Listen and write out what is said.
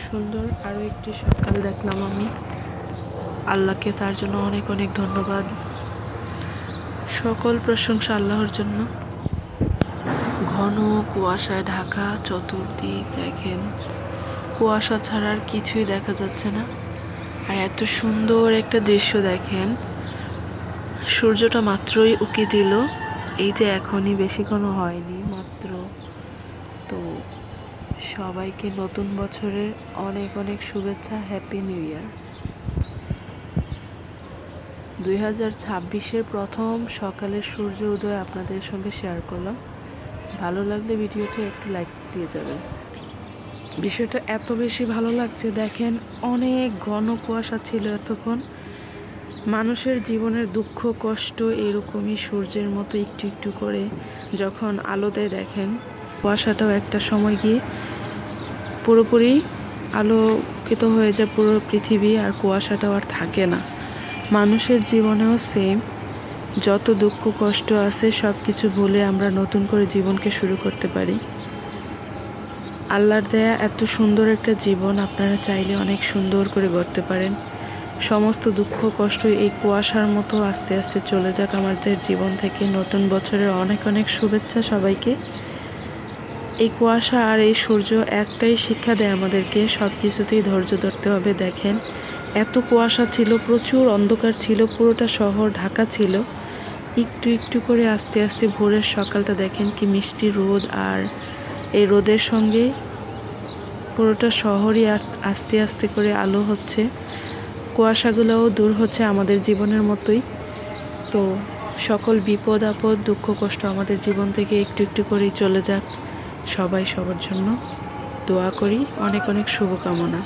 সুন্দর আরও একটি সকাল দেখলাম আমি। আল্লাহকে তার জন্য অনেক অনেক ধন্যবাদ। সকল প্রশংসা আল্লাহর জন্য। ঘন কুয়াশায় ঢাকা চতুর্দিক, দেখেন কুয়াশা ছাড়া আর কিছুই দেখা যাচ্ছে না। আর এত সুন্দর একটা দৃশ্য দেখেন। সূর্যটা মাত্রই উঁকি দিল, এই যে এখনই, বেশিক্ষণও হয়নি মাত্র। তো সবাইকে নতুন বছরের অনেক অনেক শুভেচ্ছা, হ্যাপি নিউ ইয়ার। 2026-এর প্রথম সকালের সূর্য উদয় আপনাদের সঙ্গে শেয়ার করলাম। ভালো লাগলে ভিডিওটি একটু লাইক দিয়ে যাবেন। বিষয়টা এত বেশি ভালো লাগছে, দেখেন অনেক ঘন কুয়াশা ছিল এতক্ষণ। মানুষের জীবনের দুঃখ কষ্ট এরকমই সূর্যের মতো একটু একটু করে যখন আলো দেয়, দেখেন কুয়াশাটাও একটা সময় গিয়ে পুরোপুরি আলোকিত হয়ে যায় পুরো পৃথিবী, আর কুয়াশাটাও আর থাকে না। মানুষের জীবনেও সেম, যত দুঃখ কষ্ট আছে সব কিছু ভুলে আমরা নতুন করে জীবনকে শুরু করতে পারি। আল্লাহর দেয়া এত সুন্দর একটা জীবন আপনারা চাইলে অনেক সুন্দর করে গড়তে পারেন। সমস্ত দুঃখ কষ্ট এই কুয়াশার মতো আস্তে আস্তে চলে যাক আমাদের জীবন থেকে। নতুন বছরের অনেক অনেক শুভেচ্ছা সবাইকে। এই কুয়াশা আর এই সূর্য একটাই শিক্ষা দেয় আমাদেরকে, সব কিছুতেই ধৈর্য ধরতে হবে। দেখেন এত কুয়াশা ছিল, প্রচুর অন্ধকার ছিল, পুরোটা শহর ঢাকা ছিল। একটু একটু করে আস্তে আস্তে ভোরের সকালটা দেখেন কি মিষ্টি রোদ, আর এই রোদের সঙ্গে পুরোটা শহরই আস্তে আস্তে করে আলো হচ্ছে। কুয়াশাগুলোও দূর হচ্ছে আমাদের জীবনের মতোই। তো সকল বিপদ আপদ দুঃখ কষ্ট আমাদের জীবন থেকে একটু একটু করেই চলে যাক। সবাই সবার জন্য দোয়া করি, অনেক অনেক শুভকামনা।